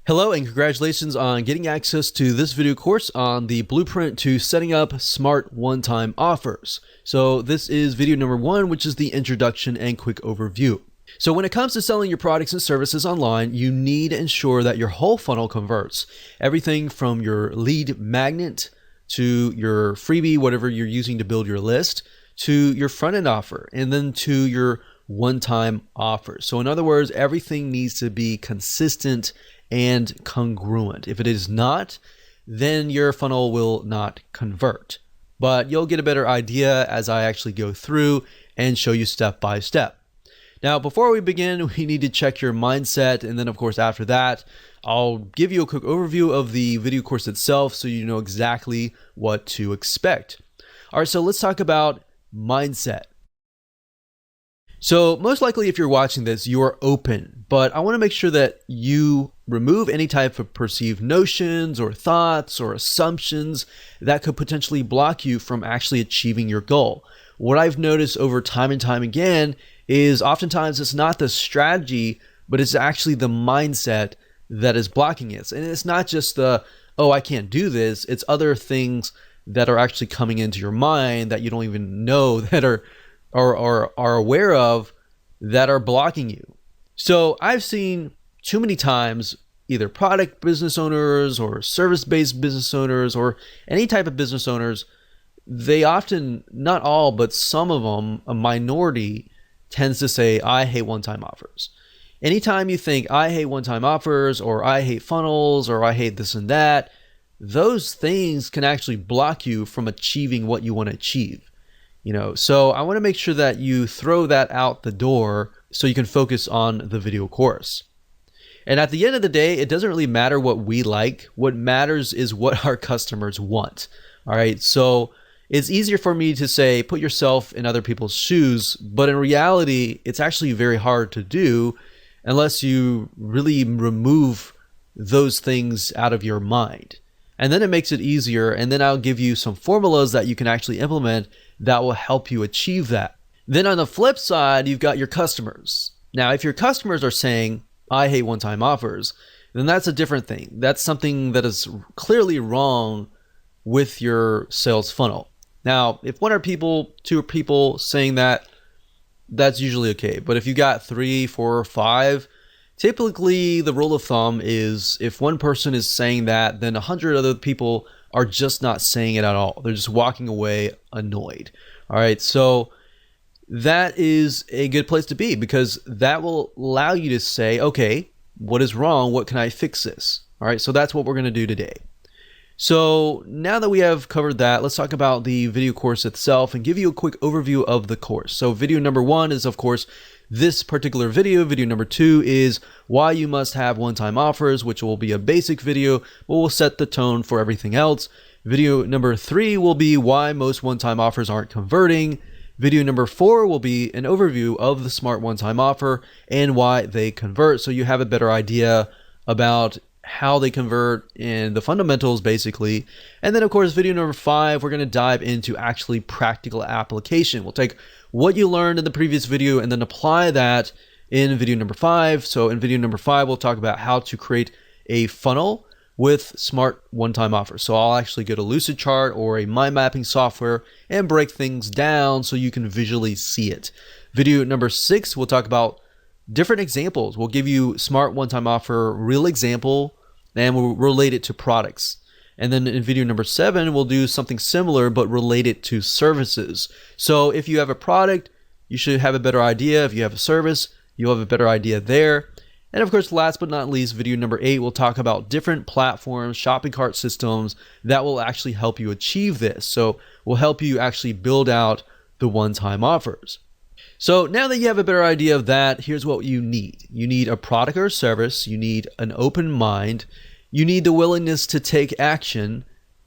Hello and congratulations on getting access to this video course on the blueprint to setting up smart one-time offers. So this is video number 1, which is the introduction and quick overview. So when it comes to selling your products and services online, you need to ensure that your whole funnel converts. Everything from your lead magnet to your freebie, whatever you're using to build your list, to your front-end offer, and then to your one-time offer. So in other words, everything needs to be consistent and congruent. If it is not, then your funnel will not convert. But you'll get a better idea as I actually go through and show you step by step. Now, before we begin, we need to check your mindset. And then of course, after that, I'll give you a quick overview of the video course itself so you know exactly what to expect. All right, so let's talk about mindset. So most likely if you're watching this, you are open, but I want to make sure that you remove any type of perceived notions or thoughts or assumptions that could potentially block you from actually achieving your goal. What I've noticed over time and time again is oftentimes it's not the strategy, but it's actually the mindset that is blocking it. And it's not just the, oh, I can't do this. It's other things that are actually coming into your mind that you don't even know that are aware of that are blocking you. So I've seen too many times either product business owners or service-based business owners or any type of business owners, they often, not all, but some of them, a minority, tends to say, I hate one-time offers. Anytime you think, I hate one-time offers, or I hate funnels, or I hate this and that, those things can actually block you from achieving what you want to achieve. So I want to make sure that you throw that out the door so you can focus on the video course. And at the end of the day, it doesn't really matter what we like. What matters is what our customers want. All right. So it's easier for me to say, put yourself in other people's shoes. But in reality, it's actually very hard to do unless you really remove those things out of your mind. And then it makes it easier. And then I'll give you some formulas that you can actually implement that will help you achieve that. Then on the flip side, you've got your customers. Now, if your customers are saying, I hate one-time offers, then that's a different thing. That's something that is clearly wrong with your sales funnel. Now, if one or two people saying that, that's usually okay. But if you got 3, 4, or 5, typically the rule of thumb is if one person is saying that, then 100 other people are just not saying it at all. They're just walking away annoyed. All right, so that is a good place to be because that will allow you to say, okay, what is wrong? What can I fix this? All right, so that's what we're going to do today. So now that we have covered that, let's talk about the video course itself and give you a quick overview of the course. So video number 1 is, of course, this particular video. Video number 2 is why you must have one-time offers, which will be a basic video, but will set the tone for everything else. Video number 3 will be why most one-time offers aren't converting. Video number 4 will be an overview of the smart one-time offer and why they convert, so you have a better idea about how they convert and the fundamentals basically. And then of course, video number 5, we're going to dive into actually practical application. We'll take what you learned in the previous video and then apply that in video number 5. So in video number 5, we'll talk about how to create a funnel with smart one-time offers. So I'll actually go to Lucidchart or a mind mapping software and break things down so you can visually see it. Video number 6, we'll talk about different examples. We'll give you smart one-time offer, real example, and we'll relate it to products. And then in video number 7, we'll do something similar, but relate it to services. So if you have a product, you should have a better idea. If you have a service, you'll have a better idea there. And of course, last but not least, video number 8, we'll talk about different platforms, shopping cart systems that will actually help you achieve this. So we'll help you actually build out the one-time offers. So now that you have a better idea of that, here's what you need. You need a product or service, you need an open mind, you need the willingness to take action,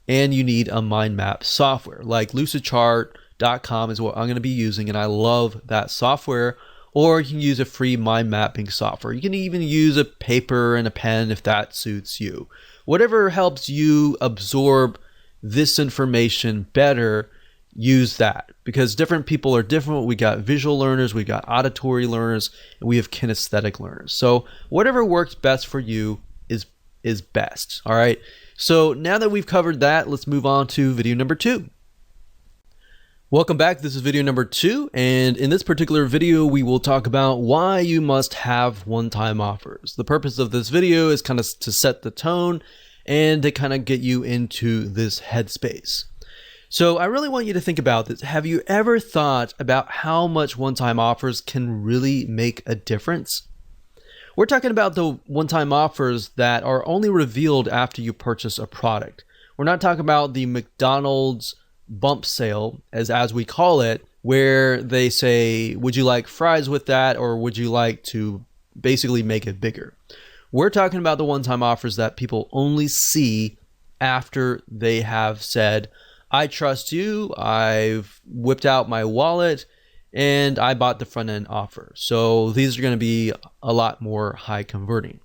and you need a mind map software. Like Lucidchart.com is what I'm going to be using, and I love that software. Or you can use a free mind mapping software. You can even use a paper and a pen if that suits you. Whatever helps you absorb this information better, use that, because different people are different. We got visual learners, we got auditory learners, and we have kinesthetic learners. So whatever works best for you is is best. All right. So now that we've covered that, let's move on to video number 2. Welcome back. This is video number 2, and in this particular video, we will talk about why you must have one-time offers. The purpose of this video is kind of to set the tone and to kind of get you into this headspace. So I really want you to think about this. Have you ever thought about how much one-time offers can really make a difference? We're talking about the one-time offers that are only revealed after you purchase a product. We're not talking about the McDonald's bump sale, as we call it, where they say, would you like fries with that, or would you like to basically make it bigger? We're talking about the one-time offers that people only see after they have said, I trust you, I've whipped out my wallet, and I bought the front-end offer. So these are going to be a lot more high converting.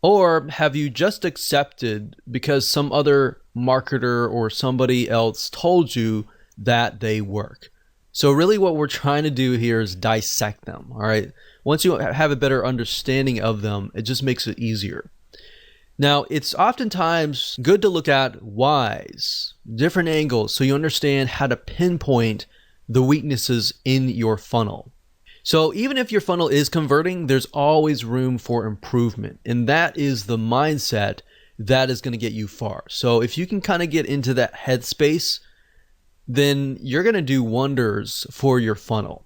Or have you just accepted because some other marketer or somebody else told you that they work? So really what we're trying to do here is dissect them, all right? Once you have a better understanding of them, it just makes it easier. Now, it's oftentimes good to look at whys, different angles, so you understand how to pinpoint the weaknesses in your funnel. So even if your funnel is converting, there's always room for improvement. And that is the mindset that is going to get you far. So if you can kind of get into that headspace, then you're going to do wonders for your funnel.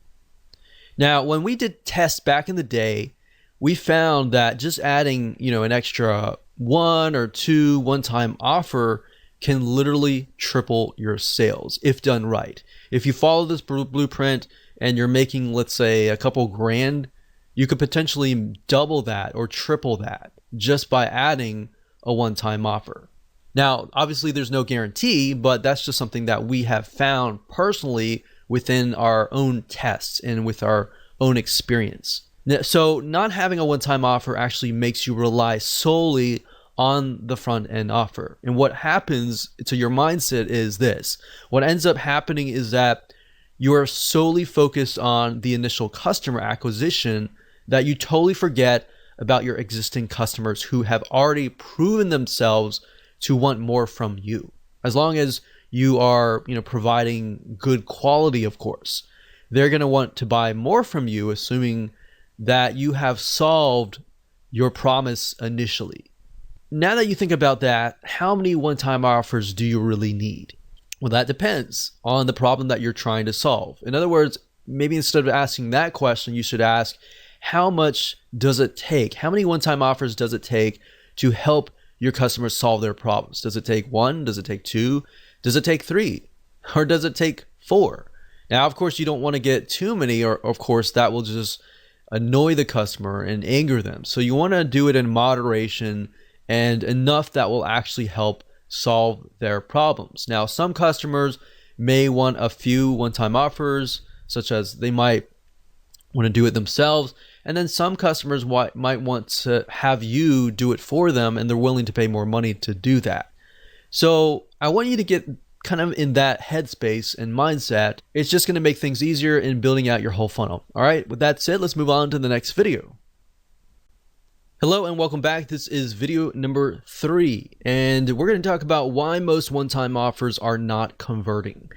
Now, when we did tests back in the day, we found that just adding, an extra 1 or 2 one-time offer can literally triple your sales if done right. If you follow this blueprint and you're making, let's say, a couple grand, you could potentially double that or triple that just by adding a one-time offer. Now, obviously there's no guarantee, but that's just something that we have found personally within our own tests and with our own experience. So not having a one-time offer actually makes you rely solely on the front end offer. And what happens to your mindset is this. What ends up happening is that you are solely focused on the initial customer acquisition that you totally forget about your existing customers who have already proven themselves to want more from you. As long as you are, providing good quality, of course, they're going to want to buy more from you, assuming that you have solved your promise initially. Now that you think about that, how many one-time offers do you really need? Well, that depends on the problem that you're trying to solve. In other words, maybe instead of asking that question, you should ask, how much does it take? How many one-time offers does it take to help your customers solve their problems? Does it take 1? Does it take 2? Does it take 3? Or does it take 4? Now, of course, you don't want to get too many, or of course, that will just annoy the customer and anger them. So you want to do it in moderation and enough that will actually help solve their problems. Now, some customers may want a few one-time offers, such as they might want to do it themselves. And then some customers might want to have you do it for them, and they're willing to pay more money to do that. So I want you to get kind of in that headspace and mindset. It's just going to make things easier in building out your whole funnel. All right, with that said, let's move on to the next video. Hello and welcome back. This is video number 3, and we're going to talk about why most one-time offers are not converting.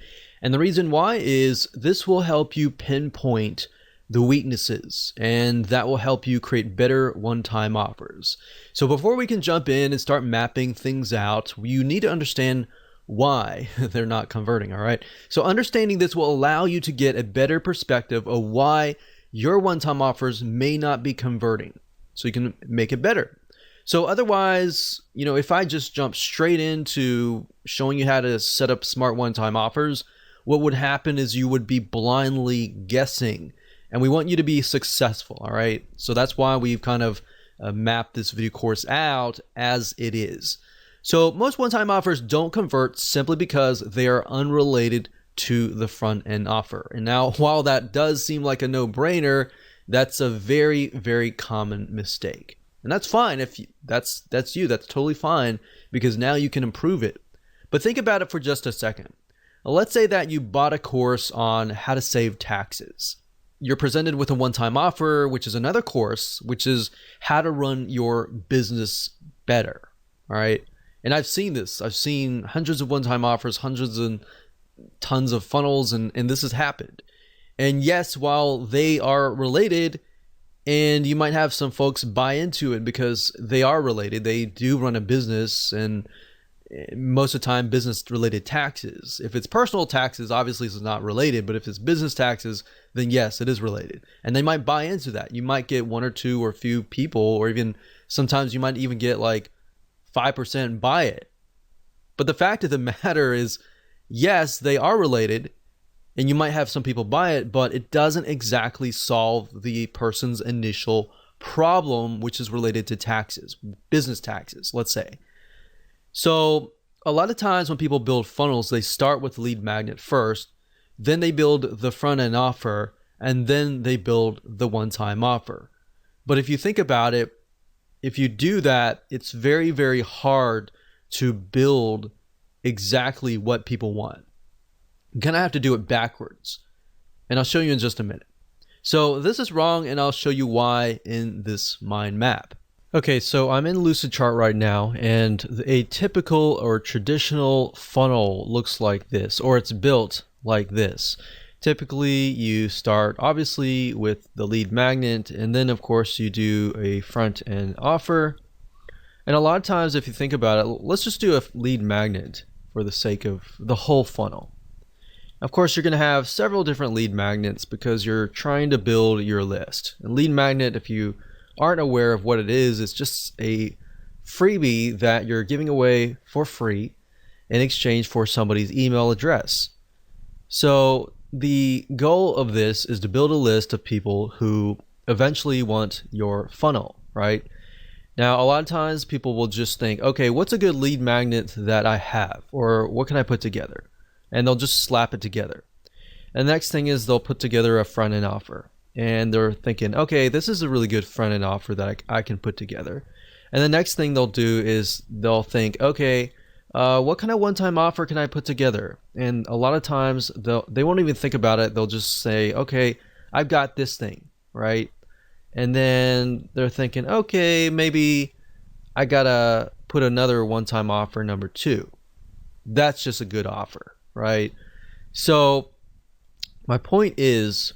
And the reason why is this will help you pinpoint the weaknesses, and that will help you create better one-time offers. So before we can jump in and start mapping things out, you need to understand why they're not converting, all right? So understanding this will allow you to get a better perspective of why your one-time offers may not be converting, so you can make it better. So otherwise, if I just jump straight into showing you how to set up smart one-time offers, what would happen is you would be blindly guessing. And we want you to be successful, all right? So that's why we've kind of mapped this video course out as it is. So most one-time offers don't convert simply because they are unrelated to the front-end offer. And now, while that does seem like a no-brainer, that's a very, very common mistake. And that's fine. If that's totally fine, because now you can improve it. But think about it for just a second. Let's say that you bought a course on how to save taxes. You're presented with a one-time offer, which is another course, which is how to run your business better. All right. And I've seen this. I've seen hundreds of one-time offers, hundreds and tons of funnels, and this has happened. And yes, while they are related, and you might have some folks buy into it because they are related, they do run a business, and most of the time business related taxes. If it's personal taxes, obviously it's not related, but if it's business taxes, then yes, it is related. And they might buy into that. You might get one or two or a few people, or even sometimes you might even get like 5% buy it. But the fact of the matter is, yes, they are related, and you might have some people buy it, but it doesn't exactly solve the person's initial problem, which is related to taxes, business taxes, let's say. So a lot of times when people build funnels, they start with lead magnet first, then they build the front end offer, and then they build the one-time offer. But if you think about it, if you do that, it's very, very hard to build exactly what people want. You kind of have to do it backwards. And I'll show you in just a minute. So this is wrong, and I'll show you why in this mind map. Okay, so I'm in Lucidchart right now, and a typical or traditional funnel looks like this, or it's built like this. Typically, you start obviously with the lead magnet, and then of course you do a front end offer. And a lot of times, if you think about it, let's just do a lead magnet for the sake of the whole funnel. Of course, you're going to have several different lead magnets because you're trying to build your list. And lead magnet, if you aren't aware of what it is, it's just a freebie that you're giving away for free in exchange for somebody's email address. So the goal of this is to build a list of people who eventually want your funnel, right? Now, a lot of times people will just think, okay, what's a good lead magnet that I have? Or what can I put together? And they'll just slap it together. And the next thing is they'll put together a front end offer. And they're thinking, okay, this is a really good front end offer that I can put together. And the next thing they'll do is they'll think, okay, what kind of one-time offer can I put together? And a lot of times they won't even think about it. They'll just say, okay, I've got this thing, right? And then they're thinking, okay, maybe I gotta put another one-time offer number 2. That's just a good offer, right? So my point is,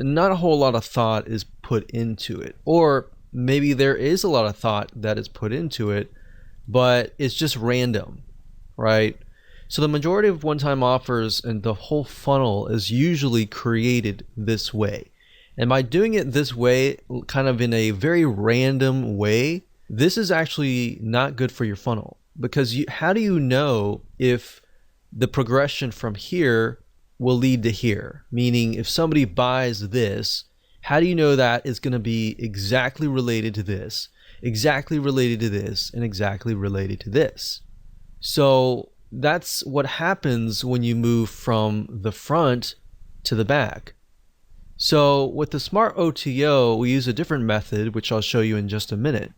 not a whole lot of thought is put into it, or maybe there is a lot of thought that is put into it, but it's just random, right? So the majority of one-time offers and the whole funnel is usually created this way. And by doing it this way, kind of in a very random way, this is actually not good for your funnel, because how do you know if the progression from here will lead to here? Meaning, if somebody buys this, how do you know that is going to be exactly related to this, exactly related to this, and exactly related to this? So that's what happens when you move from the front to the back. So with the Smart OTO, we use a different method, which I'll show you in just a minute.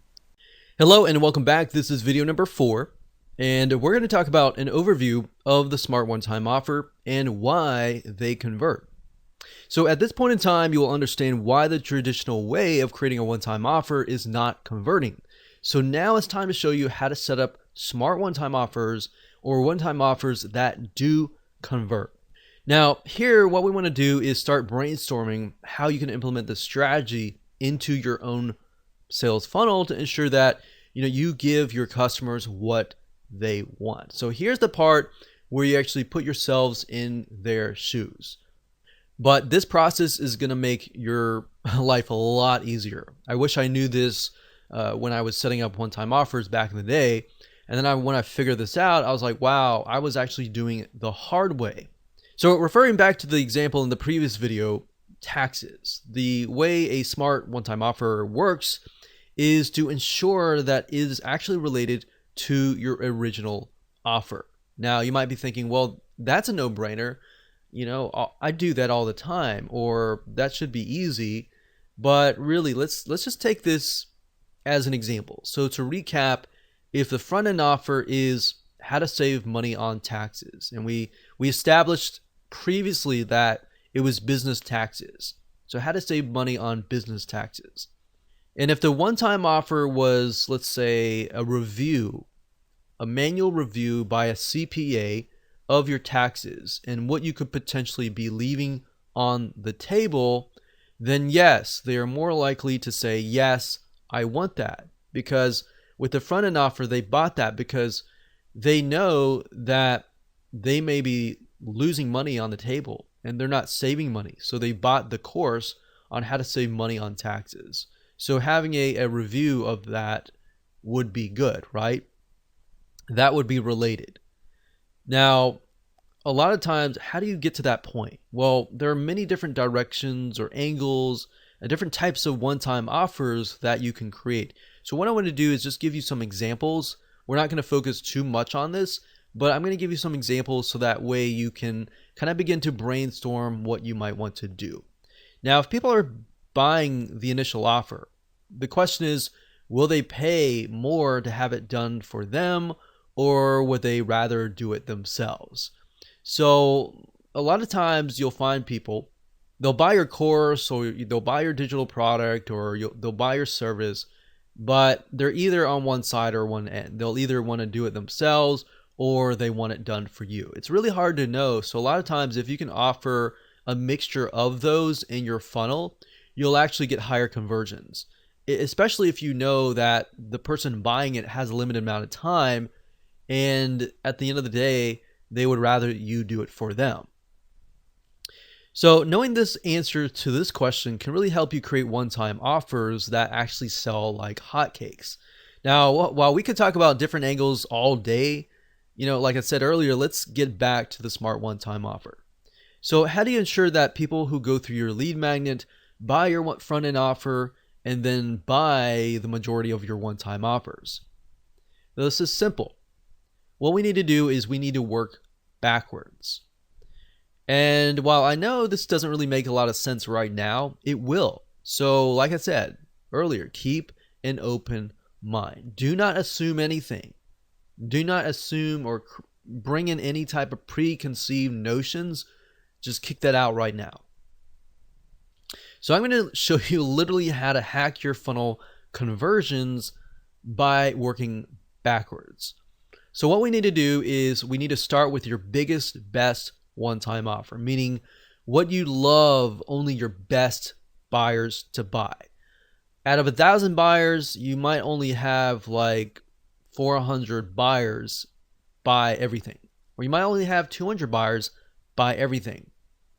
Hello and welcome back. This is video number 4. And we're going to talk about an overview of the Smart One-Time Offer and why they convert. So at this point in time, you will understand why the traditional way of creating a one-time offer is not converting. So now it's time to show you how to set up smart one-time offers, or one-time offers that do convert. Now here, what we want to do is start brainstorming how you can implement this strategy into your own sales funnel to ensure that you give your customers what they want. So here's the part where you actually put yourselves in their shoes. But this process is going to make your life a lot easier. I wish I knew this when I was setting up one-time offers back in the day. And then when I figured this out, I was like, wow, I was actually doing it the hard way. So referring back to the example in the previous video, taxes. The way a smart one-time offer works is to ensure that it is actually related to your original offer. Now you might be thinking, well, that's a no-brainer. I do that all the time, or that should be easy. But really, let's just take this as an example. So to recap, if the front end offer is how to save money on taxes, and we established previously that it was business taxes. So how to save money on business taxes. And if the one-time offer was, let's say, a review, a manual review by a CPA of your taxes and what you could potentially be leaving on the table, then yes, they are more likely to say, yes, I want that. Because with the front end offer, they bought that because they know that they may be losing money on the table and they're not saving money. So they bought the course on how to save money on taxes. So having a review of that would be good, right? That would be related. Now, a lot of times, how do you get to that point? Well, there are many different directions or angles and different types of one-time offers that you can create. So what I want to do is just give you some examples. We're not going to focus too much on this, but I'm going to give you some examples so that way you can kind of begin to brainstorm what you might want to do. Now, if people are buying the initial offer, the question is, will they pay more to have it done for them, or would they rather do it themselves? So a lot of times you'll find people, they'll buy your course or they'll buy your digital product or they'll buy your service, but they're either on one side or one end. They'll either want to do it themselves or they want it done for you. It's really hard to know. So a lot of times if you can offer a mixture of those in your funnel, you'll actually get higher conversions, especially if you know that the person buying it has a limited amount of time and at the end of the day, they would rather you do it for them. So knowing this answer to this question can really help you create one-time offers that actually sell like hotcakes. Now, while we could talk about different angles all day, like I said earlier, let's get back to the smart one-time offer. So how do you ensure that people who go through your lead magnet buy your front-end offer and then buy the majority of your one-time offers? Now, this is simple. What we need to do is we need to work backwards. And while I know this doesn't really make a lot of sense right now, it will. So like I said earlier, keep an open mind. Do not assume anything. Do not assume or bring in any type of preconceived notions. Just kick that out right now. So I'm going to show you literally how to hack your funnel conversions by working backwards. So what we need to do is we need to start with your biggest, best one-time offer, meaning what you love only your best buyers to buy. Out of 1,000 buyers, you might only have like 400 buyers buy everything, or you might only have 200 buyers buy everything.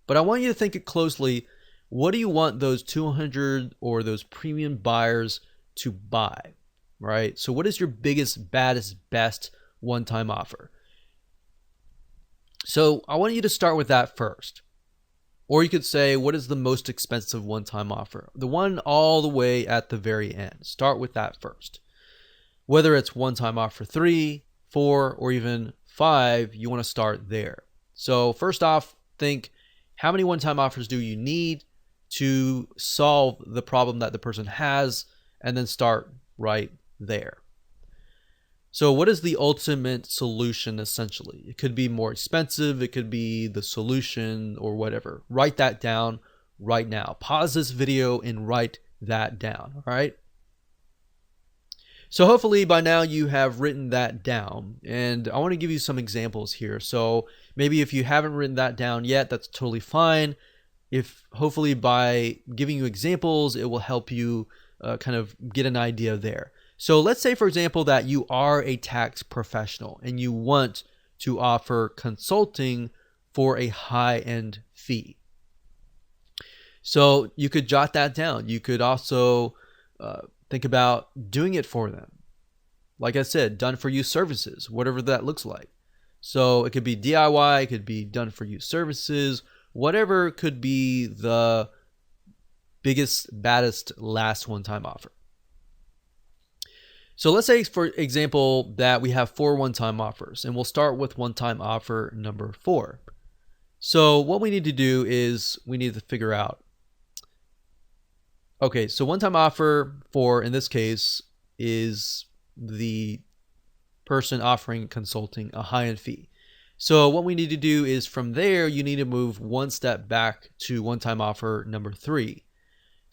But I want you to think it closely. What do you want those 200 or those premium buyers to buy, right? So what is your biggest, baddest, best one-time offer? So I want you to start with that first. Or you could say, what is the most expensive one-time offer? The one all the way at the very end. Start with that first. Whether it's one-time offer 3, 4, or even 5, you want to start there. So first off, think, how many one-time offers do you need to solve the problem that the person has, and then start right there. So what is the ultimate solution essentially? It could be more expensive, it could be the solution or whatever. Write that down right now. Pause this video and write that down, all right? So hopefully by now you have written that down, and I want to give you some examples here. So maybe if you haven't written that down yet, that's totally fine. If hopefully by giving you examples, it will help you kind of get an idea there. So let's say, for example, that you are a tax professional and you want to offer consulting for a high-end fee. So you could jot that down. You could also think about doing it for them. Like I said, done for you services, whatever that looks like. So it could be DIY, it could be done for you services, whatever could be the biggest, baddest, last one-time offer. So let's say, for example, that we have 4 one-time offers, and we'll start with one-time offer number 4. So what we need to do is we need to figure out, okay, so one-time offer 4 in this case is the person offering consulting a high-end fee. So what we need to do is from there, you need to move one step back to one-time offer number 3.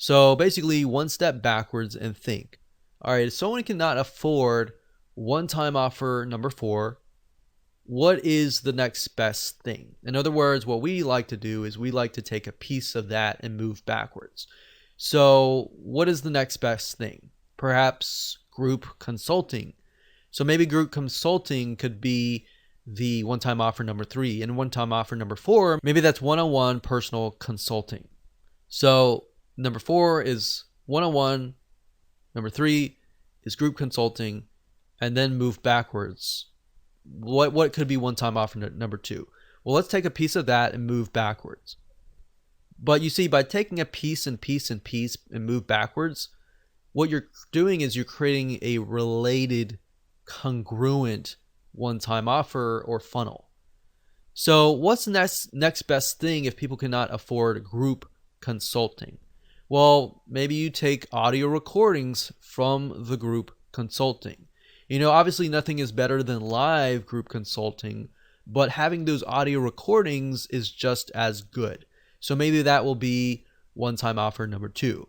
So basically, one step backwards and think. All right, if someone cannot afford one-time offer number 4, what is the next best thing? In other words, what we like to do is we like to take a piece of that and move backwards. So what is the next best thing? Perhaps group consulting. So maybe group consulting could be the one-time offer number 3, and one-time offer number 4, maybe that's one-on-one personal consulting. So number 4 is one-on-one, number 3 is group consulting, and then move backwards. What could be one-time offer number 2? Well, let's take a piece of that and move backwards. But you see, by taking a piece and piece and piece and move backwards, what you're doing is you're creating a related, congruent one-time offer or funnel. So what's the next best thing if people cannot afford group consulting? Well, maybe you take audio recordings from the group consulting. Obviously nothing is better than live group consulting, but having those audio recordings is just as good. So maybe that will be one-time offer number 2.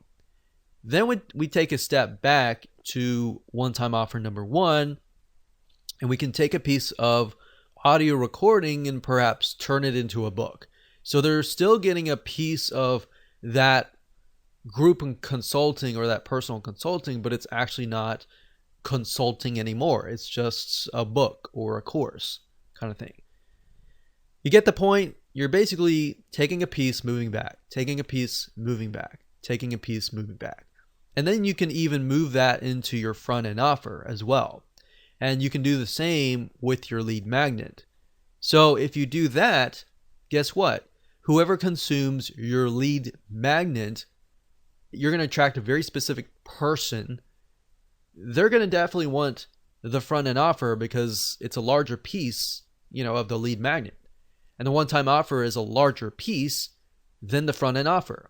Then we take a step back to one-time offer number 1, and we can take a piece of audio recording and perhaps turn it into a book. So they're still getting a piece of that group and consulting or that personal consulting, but it's actually not consulting anymore. It's just a book or a course kind of thing. You get the point? You're basically taking a piece, moving back, taking a piece, moving back, taking a piece, moving back. And then you can even move that into your front end offer as well. And you can do the same with your lead magnet. So if you do that, guess what? Whoever consumes your lead magnet, you're going to attract a very specific person. They're going to definitely want the front end offer because it's a larger piece, of the lead magnet. And the one-time offer is a larger piece than the front end offer.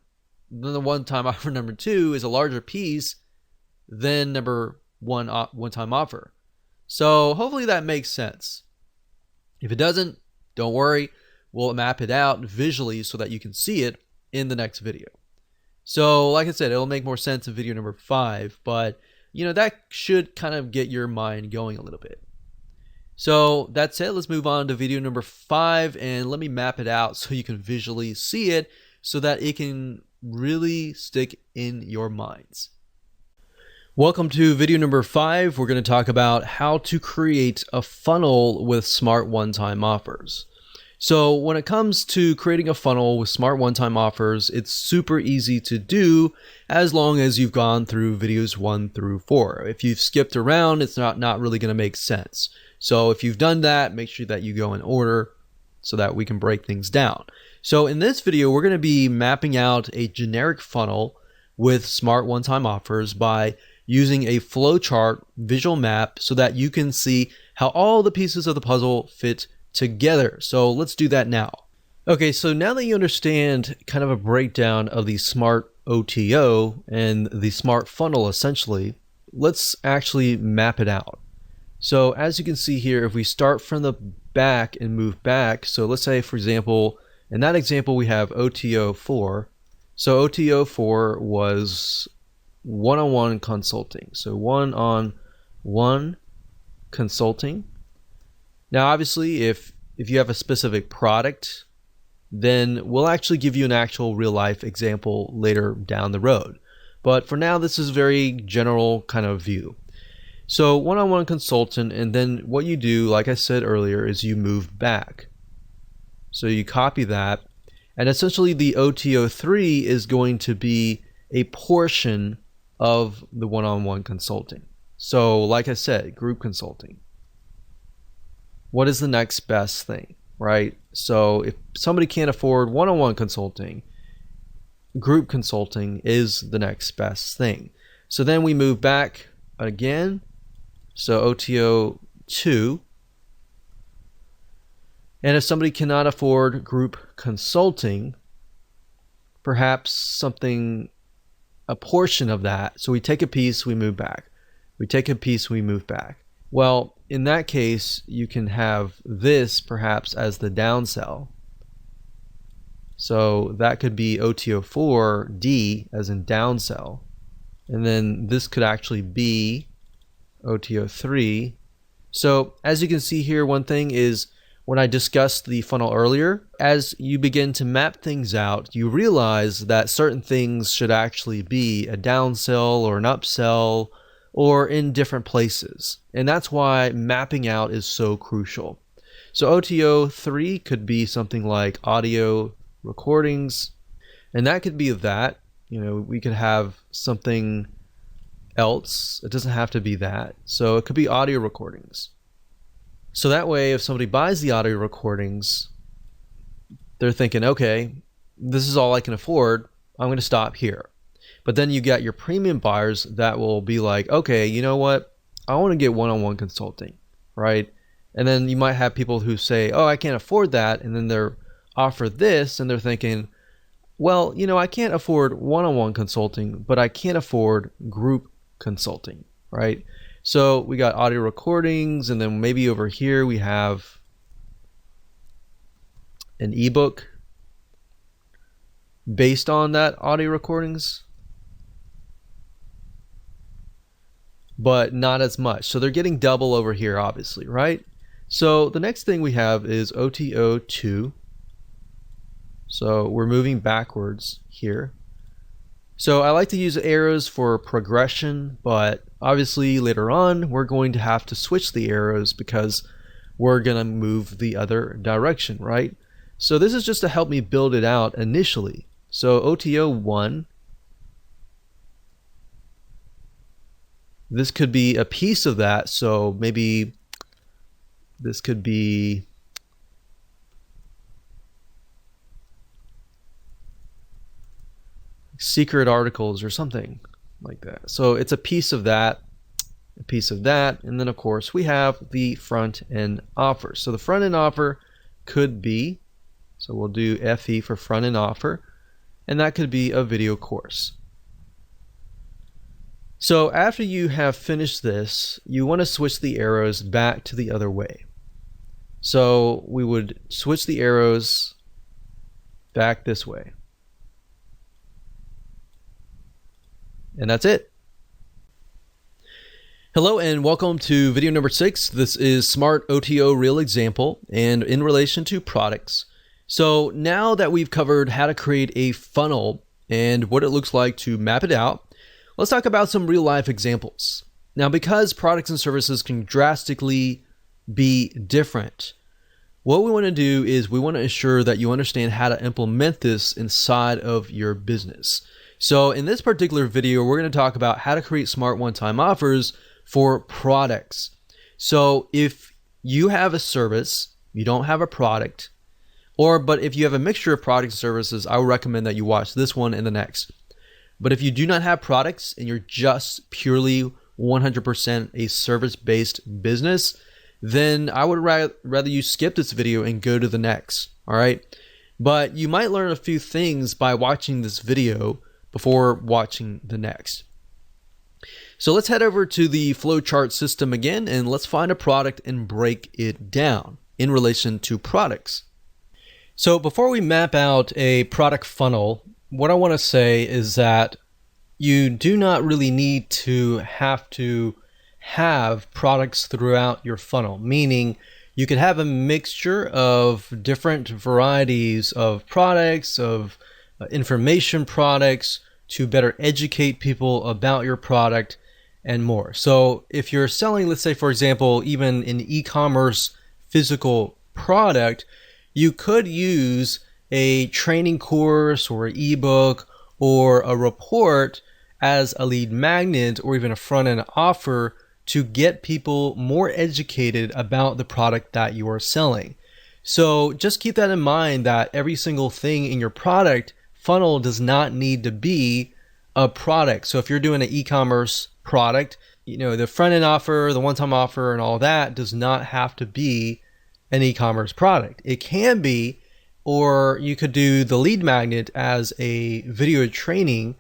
Then the one-time offer number 2 is a larger piece than number 1 one-time offer. So hopefully that makes sense. If it doesn't, don't worry. We'll map it out visually so that you can see it in the next video. So like I said, it'll make more sense in video number 5, but that should kind of get your mind going a little bit. So that's it. Let's move on to video number 5, and let me map it out so you can visually see it so that it can really stick in your minds. Welcome to video number 5. We're going to talk about how to create a funnel with smart one-time offers. So when it comes to creating a funnel with smart one-time offers, it's super easy to do as long as you've gone through videos 1 through 4. If you've skipped around, it's not really going to make sense. So if you've done that, make sure that you go in order so that we can break things down. So in this video, we're going to be mapping out a generic funnel with smart one-time offers by using a flowchart visual map so that you can see how all the pieces of the puzzle fit together. So let's do that now. Okay, so now that you understand kind of a breakdown of the smart OTO and the smart funnel essentially, let's actually map it out. So as you can see here, if we start from the back and move back, so let's say for example, in that example we have OTO 4. So OTO 4 was one-on-one consulting. So one-on-one consulting. Now obviously if you have a specific product, then we'll actually give you an actual real life example later down the road. But for now, this is a very general kind of view. So one-on-one consultant, and then what you do, like I said earlier, is you move back. So you copy that, and essentially the OTO3 is going to be a portion of the one-on-one consulting. So like I said, group consulting. What is the next best thing, right? So if somebody can't afford one-on-one consulting, group consulting is the next best thing. So then we move back again. So OTO 2. And if somebody cannot afford group consulting, perhaps something, a portion of that. So we take a piece, we move back. We take a piece, we move back. Well, in that case, you can have this perhaps as the downsell. So that could be OTO4D as in downsell. And then this could actually be OTO3. So as you can see here, one thing is when I discussed the funnel earlier, as you begin to map things out, you realize that certain things should actually be a downsell or an upsell or in different places. And that's why mapping out is so crucial. So OTO3 could be something like audio recordings, and that could be that. We could have something else. It doesn't have to be that. So it could be audio recordings. So that way, if somebody buys the audio recordings, they're thinking, okay, this is all I can afford. I'm going to stop here. But then you got your premium buyers that will be like, okay, you know what? I want to get one-on-one consulting, right? And then you might have people who say, oh, I can't afford that. And then they're offered this and they're thinking, well, I can't afford one-on-one consulting, but I can't afford group consulting, right? So we got audio recordings, and then maybe over here we have an ebook based on that audio recordings, but not as much. So they're getting double over here, obviously, right? So the next thing we have is OTO2. So we're moving backwards here. So I like to use arrows for progression, but obviously later on we're going to have to switch the arrows because we're going to move the other direction, right? So this is just to help me build it out initially. So OTO1, this could be a piece of that. So maybe this could be secret articles or something like that. So it's a piece of that, and then of course we have the front end offer. So the front end offer could be, so we'll do FE for front end offer, and that could be a video course. So after you have finished this, you want to switch the arrows back to the other way. So we would switch the arrows back this way. And that's it. Hello and welcome to video number 6. This is Smart OTO Real Example and in relation to products. So now that we've covered how to create a funnel and what it looks like to map it out, let's talk about some real life examples. Now, because products and services can drastically be different, what we want to do is we want to ensure that you understand how to implement this inside of your business. So in this particular video, we're going to talk about how to create smart one-time offers for products. So if you have a service, you don't have a product, but if you have a mixture of products and services, I would recommend that you watch this one and the next. But if you do not have products and you're just purely 100% a service-based business, then I would rather you skip this video and go to the next, all right? But you might learn a few things by watching this video before watching the next. So let's head over to the flowchart system again, and let's find a product and break it down in relation to products. So before we map out a product funnel, what I want to say is that you do not really need to have products throughout your funnel, meaning you could have a mixture of different varieties of products, of information products to better educate people about your product and more. So if you're selling, let's say, for example, even an e-commerce physical product, you could use a training course or an ebook or a report as a lead magnet or even a front-end offer to get people more educated about the product that you are selling. So just keep that in mind, that every single thing in your product funnel does not need to be a product. So if you're doing an e-commerce product, the front-end offer, the one-time offer and all that does not have to be an e-commerce product. It can be, or you could do the lead magnet as a video training,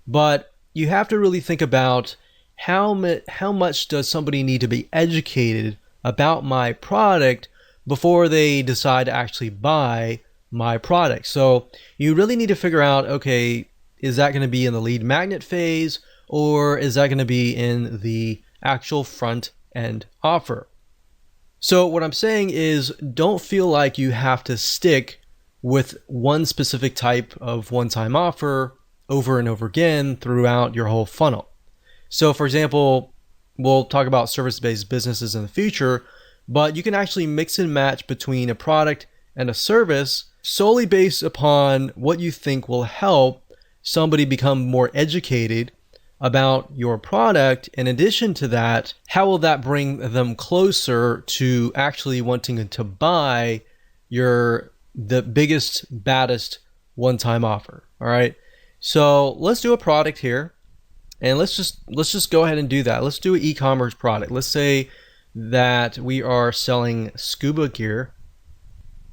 but you have to really think about how much does somebody need to be educated about my product before they decide to actually buy my product. So you really need to figure out, okay, is that going to be in the lead magnet phase, or is that going to be in the actual front end offer? So what I'm saying is, don't feel like you have to stick with one specific type of one-time offer over and over again throughout your whole funnel. So for example, we'll talk about service-based businesses in the future, but you can actually mix and match between a product and a service solely based upon what you think will help somebody become more educated about your product. In addition to that, how will that bring them closer to actually wanting to buy the biggest, baddest one-time offer? All right. So let's do a product here, and let's just go ahead and do that. Let's do an e-commerce product. Let's say that we are selling scuba gear,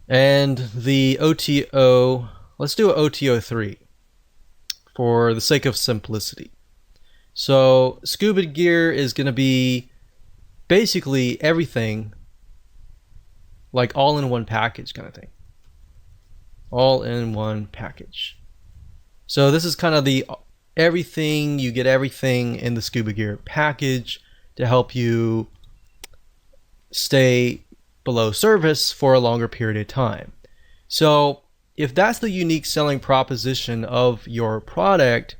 and the OTO, let's do an OTO 3 for the sake of simplicity. So scuba gear is going to be basically everything, like all in one package kind of thing. All in one package. So this is kind of the everything, you get everything in the scuba gear package to help you stay below service for a longer period of time. So if that's the unique selling proposition of your product,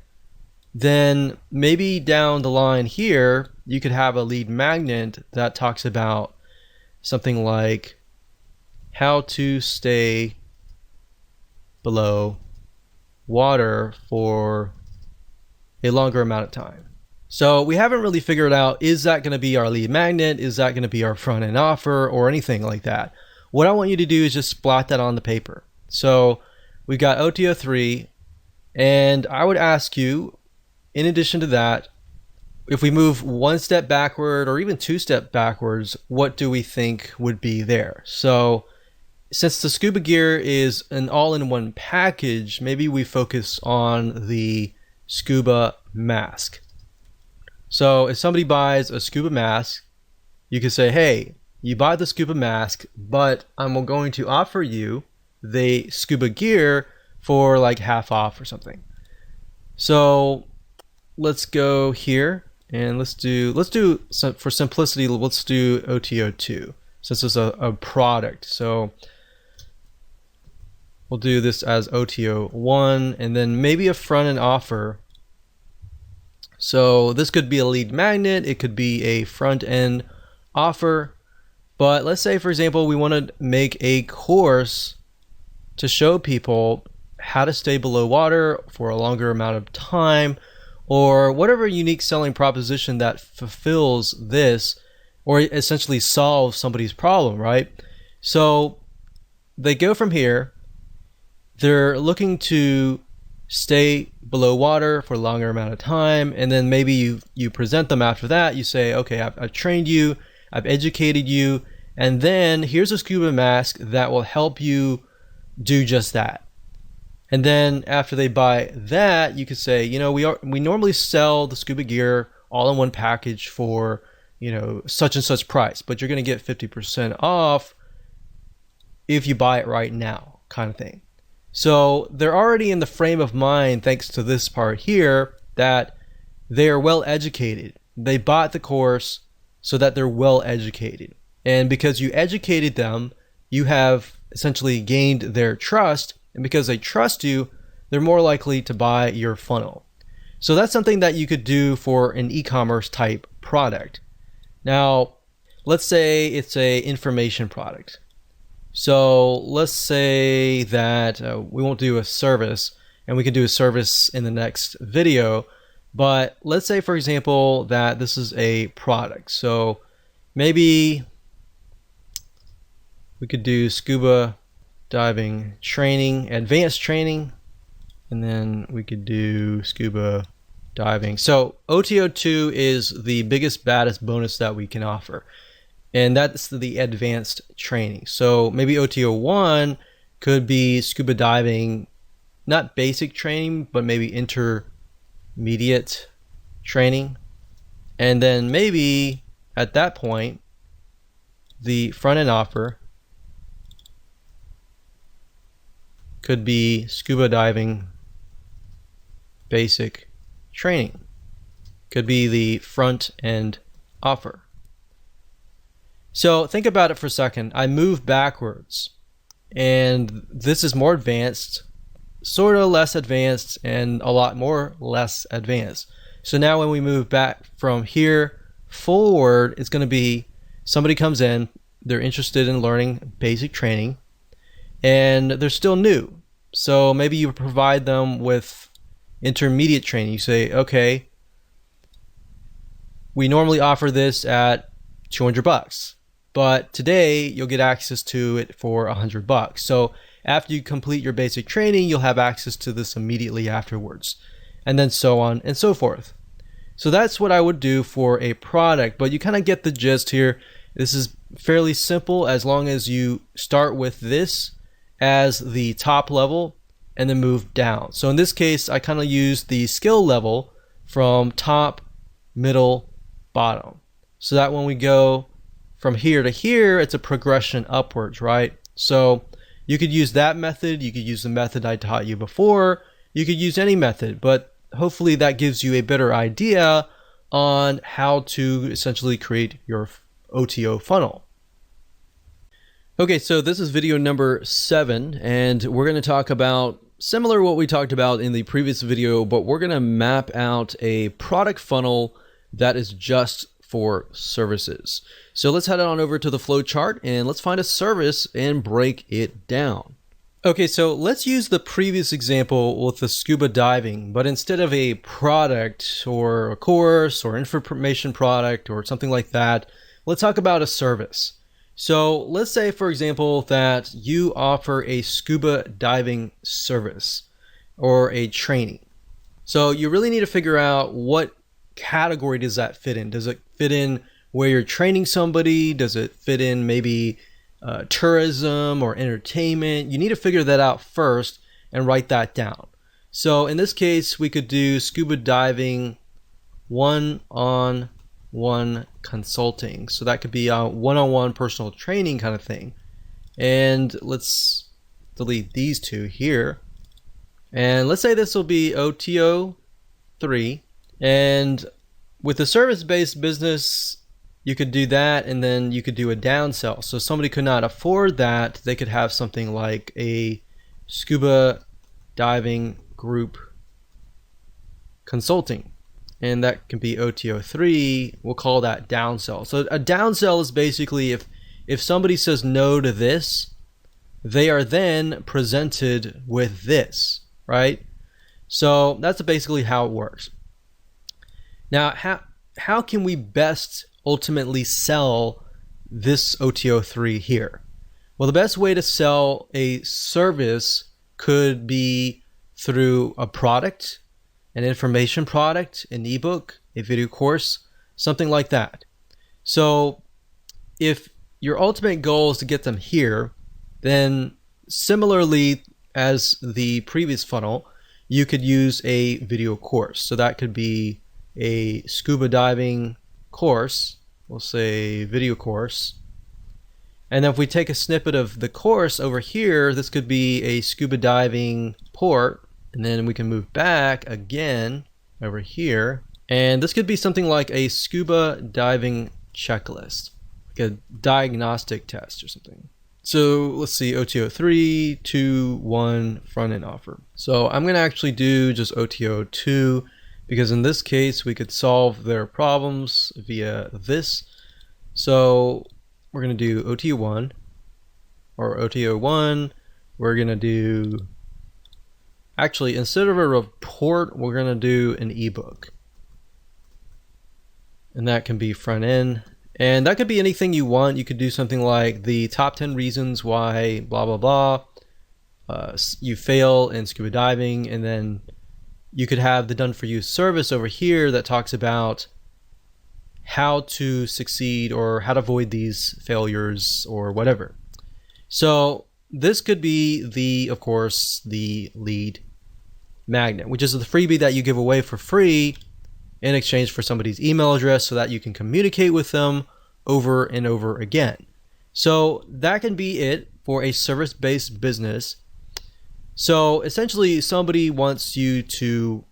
then maybe down the line here, you could have a lead magnet that talks about something like how to stay below water for a longer amount of time. So we haven't really figured out, is that going to be our lead magnet? Is that going to be our front end offer or anything like that? What I want you to do is just splat that on the paper. So we've got OTO 3, and I would ask you, in addition to that, if we move one step backward or even two steps backwards, what do we think would be there? So since the scuba gear is an all-in-one package, maybe we focus on the scuba mask. So if somebody buys a scuba mask, you could say, hey, you buy the scuba mask, but I'm going to offer you the scuba gear for like half off or something. So let's go here and let's do for simplicity, let's do OTO2 since it's a product. So we'll do this as OTO1, and then maybe a front end offer. So this could be a lead magnet, it could be a front end offer, but let's say, for example, we want to make a course to show people how to stay below water for a longer amount of time, or whatever unique selling proposition that fulfills this, or essentially solves somebody's problem, right? So they go from here, they're looking to stay below water for a longer amount of time, and then maybe you present them after that. You say, okay, I've trained you, I've educated you, and then here's a scuba mask that will help you do just that. And then after they buy that, you could say, you know, we normally sell the scuba gear all in one package for, you know, such and such price, but you're going to get 50% off if you buy it right now, kind of thing. So they're already in the frame of mind, thanks to this part here, that they are well educated. They bought the course so that they're well educated. And because you educated them, you have essentially gained their trust. And because they trust you, they're more likely to buy your funnel. So that's something that you could do for an e-commerce type product. Now, let's say it's a information product. So let's say that we won't do a service, and we can do a service in the next video. But let's say, for example, that this is a product. So maybe we could do scuba diving training, advanced training, and then we could do scuba diving. So OTO2 is the biggest, baddest bonus that we can offer, and that's the advanced training. So maybe OTO1 could be scuba diving, not basic training, but maybe intermediate training. And then maybe at that point, the front end offer could be scuba diving basic training. Could be the front end offer. So think about it for a second. I move backwards, and this is more advanced, sort of less advanced, and a lot more less advanced. So now when we move back from here forward, it's going to be somebody comes in, they're interested in learning basic training, and they're still new. So maybe you provide them with intermediate training. You say, okay, we normally offer this at $200, but today you'll get access to it for $100. So after you complete your basic training, you'll have access to this immediately afterwards, and then so on and so forth. So that's what I would do for a product, but you kind of get the gist here. This is fairly simple as long as you start with this as the top level and then move down. So in this case, I kind of use the skill level from top, middle, bottom, so that when we go from here to here, it's a progression upwards, right? So you could use that method. You could use the method I taught you before. You could use any method, but hopefully that gives you a better idea on how to essentially create your OTO funnel. Okay, so this is video number 7, and we're going to talk about similar to what we talked about in the previous video, but we're going to map out a product funnel that is just for services. So let's head on over to the flow chart and let's find a service and break it down. Okay, so let's use the previous example with the scuba diving, but instead of a product or a course or information product or something like that, let's talk about a service. So let's say, for example, that you offer a scuba diving service or a training. So you really need to figure out what category does that fit in. Does it fit in where you're training somebody? Does it fit in maybe tourism or entertainment? You need to figure that out first and write that down. So in this case, we could do scuba diving one-on-one consulting. So that could be a one-on-one personal training kind of thing. And let's delete these two here. And let's say this will be OTO 3. And with a service-based business, you could do that, and then you could do a downsell. So somebody could not afford that. They could have something like a scuba diving group consulting, and that can be OTO 3. We'll call that downsell. So a downsell is basically if somebody says no to this, they are then presented with this, right? So that's basically how it works. Now, how can we best ultimately sell this OTO 3 here? Well, the best way to sell a service could be through a product, an information product, an ebook, a video course, something like that. So if your ultimate goal is to get them here, then similarly as the previous funnel, you could use a video course. So that could be a scuba diving course, we'll say video course. And then if we take a snippet of the course over here, this could be a scuba diving port, and then we can move back again over here, and this could be something like a scuba diving checklist, like a diagnostic test or something. So let's see, OTO 3, 2, 1 front end offer. So I'm going to actually do just OTO 2, because in this case we could solve their problems via this. So we're going to do OTO 1 or OTO 1. We're going to do, actually instead of a report, we're going to do an ebook, and that can be front end, and that could be anything you want. You could do something like the top 10 reasons why blah blah blah you fail in scuba diving, and then you could have the done for you service over here that talks about how to succeed or how to avoid these failures or whatever. So this could be of course, the lead magnet, which is the freebie that you give away for free in exchange for somebody's email address so that you can communicate with them over and over again. So that can be it for a service-based business. So essentially, somebody wants you to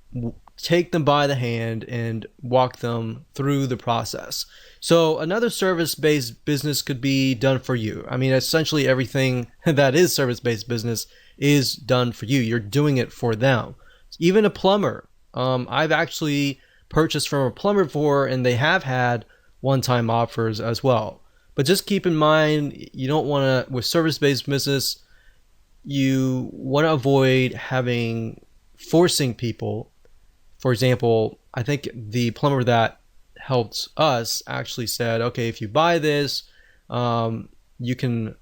take them by the hand and walk them through the process. So another service-based business could be done for you. I mean, essentially everything that is service-based business is done for you. You're doing it for them. Even a plumber. I've actually purchased from a plumber before, and they have had one-time offers as well. But just keep in mind, you don't want to, with service-based business, you want to avoid forcing people. For example, I think the plumber that helped us actually said, okay, if you buy this, you can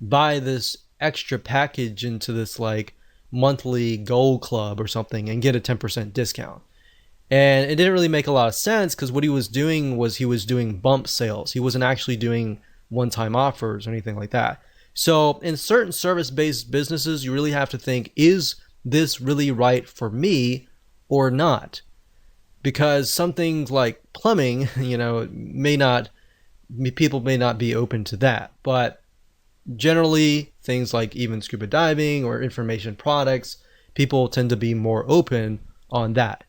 buy this extra package into this like monthly gold club or something and get a 10% discount. And it didn't really make a lot of sense because what he was doing was he was doing bump sales. He wasn't actually doing one-time offers or anything like that. So in certain service-based businesses, you really have to think, is this really right for me or not? Because some things like plumbing, people may not be open to that. But generally, things like even scuba diving or information products, people tend to be more open on that.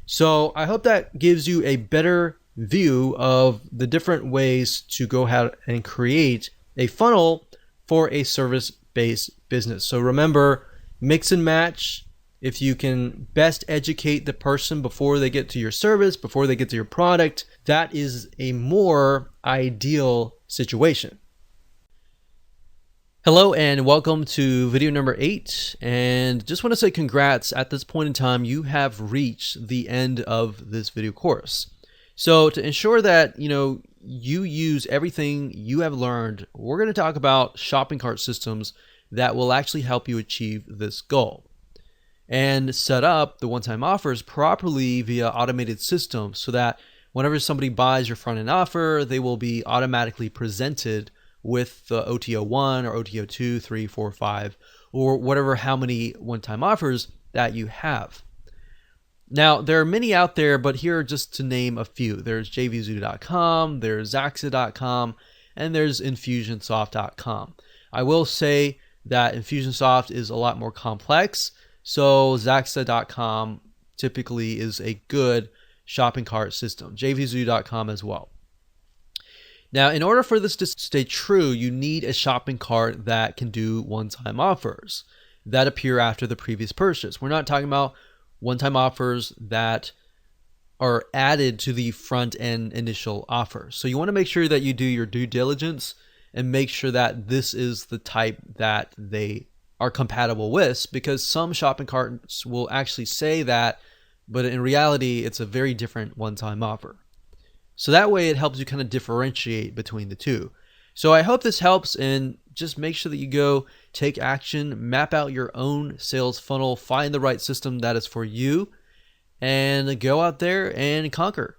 So I hope that gives you a better view of the different ways to go ahead and create a funnel for a service-based business. So remember, mix and match. If you can best educate the person before they get to your service, before they get to your product, that is a more ideal situation. Hello and welcome to video number 8, and just want to say congrats. At this point in time, you have reached the end of this video course. So to ensure that you use everything you have learned, we're going to talk about shopping cart systems that will actually help you achieve this goal and set up the one-time offers properly via automated systems so that whenever somebody buys your front-end offer, they will be automatically presented with the OTO 1 or OTO 2, 3, 4, 5, or whatever, how many one-time offers that you have. Now, there are many out there, but here are just to name a few. There's jvzoo.com, there's zaxa.com, and there's infusionsoft.com. I will say that Infusionsoft is a lot more complex, so zaxa.com typically is a good shopping cart system. jvzoo.com as well. Now, in order for this to stay true, you need a shopping cart that can do one-time offers that appear after the previous purchase. We're not talking about one-time offers that are added to the front-end initial offer. So you want to make sure that you do your due diligence and make sure that this is the type that they are compatible with, because some shopping carts will actually say that, but in reality, it's a very different one-time offer. So that way it helps you kind of differentiate between the two. So I hope this helps, and just make sure that you go take action, map out your own sales funnel, find the right system that is for you, and go out there and conquer.